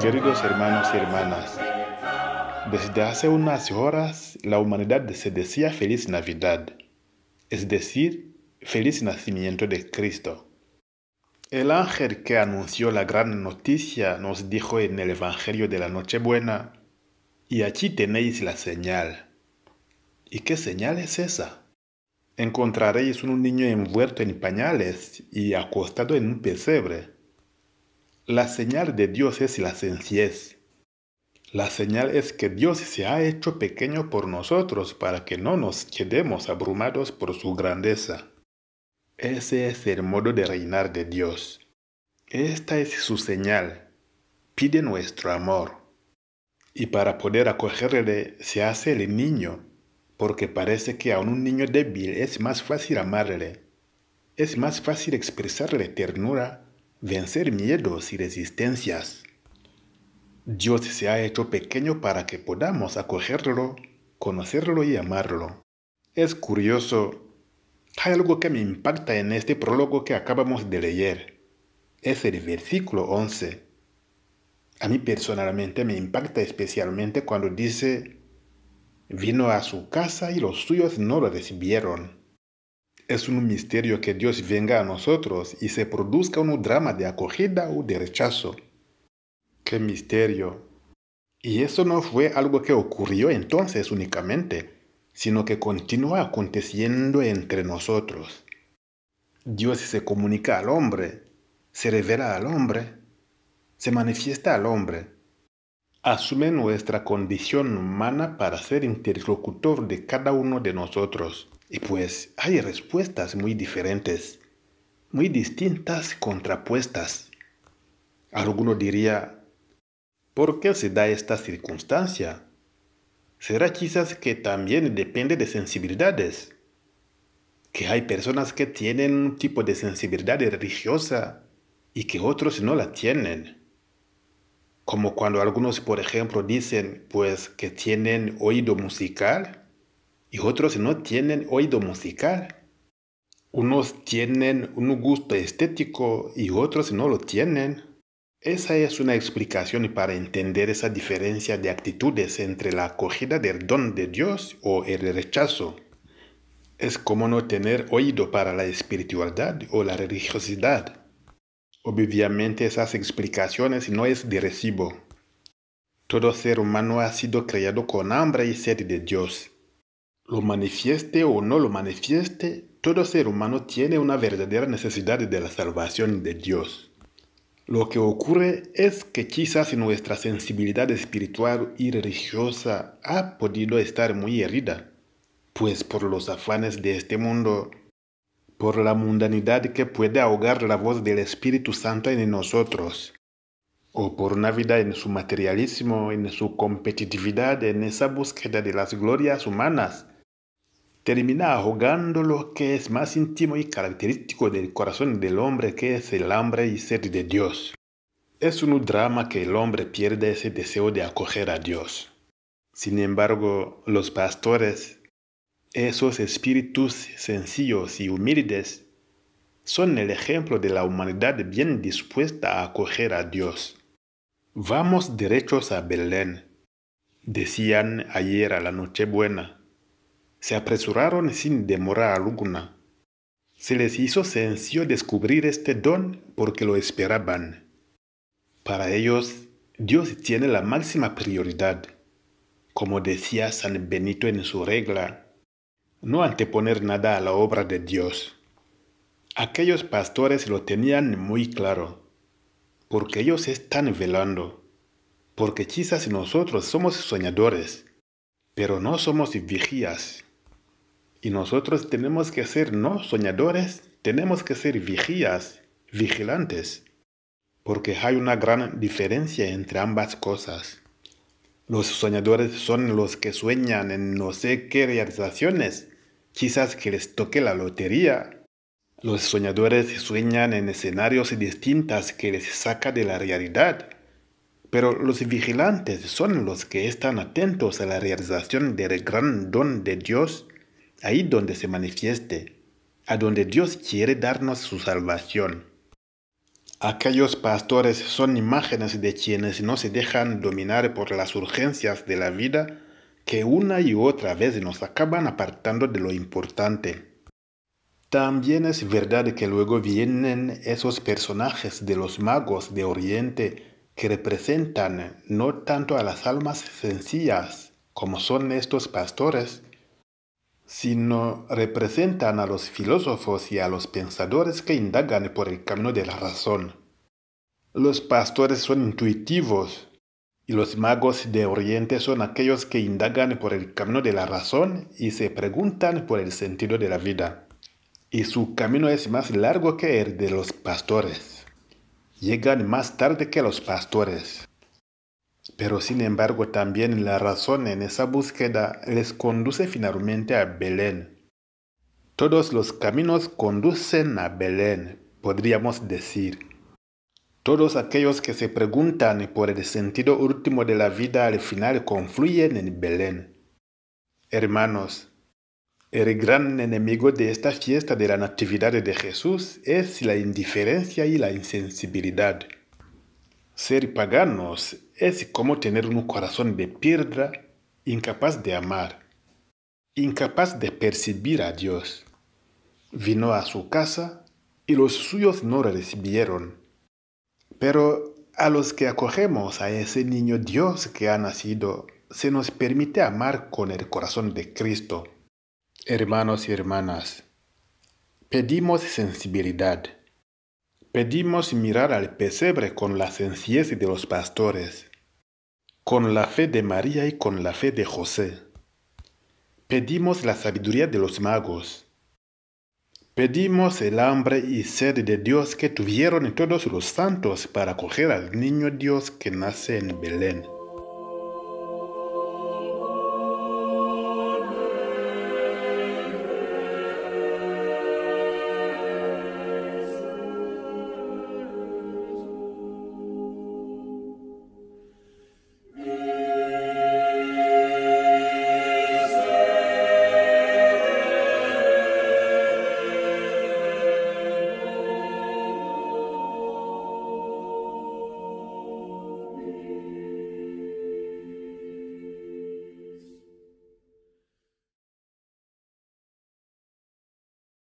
Queridos hermanos y hermanas, desde hace unas horas la humanidad se decía feliz Navidad, es decir, feliz nacimiento de Cristo. El ángel que anunció la gran noticia nos dijo en el Evangelio de la Nochebuena, y aquí tenéis la señal. ¿Y qué señal es esa? Encontraréis un niño envuelto en pañales y acostado en un pesebre. La señal de Dios es la sencillez. La señal es que Dios se ha hecho pequeño por nosotros para que no nos quedemos abrumados por su grandeza. Ese es el modo de reinar de Dios. Esta es su señal. Pide nuestro amor. Y para poder acogerle se hace el niño, porque parece que a un niño débil es más fácil amarle. Es más fácil expresarle ternura, vencer miedos y resistencias. Dios se ha hecho pequeño para que podamos acogerlo, conocerlo y amarlo. Es curioso, hay algo que me impacta en este prólogo que acabamos de leer. Es el versículo 11. A mí personalmente me impacta especialmente cuando dice, vino a su casa y los suyos no lo recibieron. Es un misterio que Dios venga a nosotros y se produzca un drama de acogida o de rechazo. ¡Qué misterio! Y eso no fue algo que ocurrió entonces únicamente, sino que continúa aconteciendo entre nosotros. Dios se comunica al hombre, se revela al hombre, se manifiesta al hombre. Asume nuestra condición humana para ser interlocutor de cada uno de nosotros. Y pues hay respuestas muy diferentes, muy distintas, contrapuestas. Alguno diría, ¿por qué se da esta circunstancia? ¿Será quizás que también depende de sensibilidades? Que hay personas que tienen un tipo de sensibilidad religiosa y que otros no la tienen. Como cuando algunos, por ejemplo, dicen pues que tienen oído musical y otros no tienen oído musical. Unos tienen un gusto estético y otros no lo tienen. Esa es una explicación para entender esa diferencia de actitudes entre la acogida del don de Dios o el rechazo. Es como no tener oído para la espiritualidad o la religiosidad. Obviamente esas explicaciones no es de recibo. Todo ser humano ha sido creado con hambre y sed de Dios. Lo manifieste o no lo manifieste, todo ser humano tiene una verdadera necesidad de la salvación de Dios. Lo que ocurre es que quizás nuestra sensibilidad espiritual y religiosa ha podido estar muy herida, pues por los afanes de este mundo, por la mundanidad que puede ahogar la voz del Espíritu Santo en nosotros, o por una vida en su materialismo, en su competitividad, en esa búsqueda de las glorias humanas, termina ahogando lo que es más íntimo y característico del corazón del hombre, que es el hambre y sed de Dios. Es un drama que el hombre pierde ese deseo de acoger a Dios. Sin embargo, los pastores, esos espíritus sencillos y humildes, son el ejemplo de la humanidad bien dispuesta a acoger a Dios. Vamos derechos a Belén, decían ayer a la Nochebuena. Se apresuraron sin demora alguna. Se les hizo sencillo descubrir este don porque lo esperaban. Para ellos, Dios tiene la máxima prioridad. Como decía San Benito en su regla, no anteponer nada a la obra de Dios. Aquellos pastores lo tenían muy claro, porque ellos están velando, porque quizás nosotros somos soñadores, pero no somos vigías. Y nosotros tenemos que ser no soñadores, tenemos que ser vigías, vigilantes, porque hay una gran diferencia entre ambas cosas. Los soñadores son los que sueñan en no sé qué realizaciones, quizás que les toque la lotería. Los soñadores sueñan en escenarios distintos que les saca de la realidad. Pero los vigilantes son los que están atentos a la realización del gran don de Dios, ahí donde se manifieste, a donde Dios quiere darnos su salvación. Aquellos pastores son imágenes de quienes no se dejan dominar por las urgencias de la vida que una y otra vez nos acaban apartando de lo importante. También es verdad que luego vienen esos personajes de los magos de Oriente que representan no tanto a las almas sencillas como son estos pastores, sino representan a los filósofos y a los pensadores que indagan por el camino de la razón. Los pastores son intuitivos y los magos de Oriente son aquellos que indagan por el camino de la razón y se preguntan por el sentido de la vida. Y su camino es más largo que el de los pastores. Llegan más tarde que los pastores. Pero sin embargo también la razón en esa búsqueda les conduce finalmente a Belén. Todos los caminos conducen a Belén, podríamos decir. Todos aquellos que se preguntan por el sentido último de la vida al final confluyen en Belén. Hermanos, el gran enemigo de esta fiesta de la Natividad de Jesús es la indiferencia y la insensibilidad. Ser paganos es como tener un corazón de piedra, incapaz de amar, incapaz de percibir a Dios. Vino a su casa y los suyos no le recibieron. Pero a los que acogemos a ese niño Dios que ha nacido, se nos permite amar con el corazón de Cristo. Hermanos y hermanas, pedimos sensibilidad. Pedimos mirar al pesebre con la sencillez de los pastores, con la fe de María y con la fe de José. Pedimos la sabiduría de los magos. Pedimos el hambre y sed de Dios que tuvieron todos los santos para acoger al niño Dios que nace en Belén.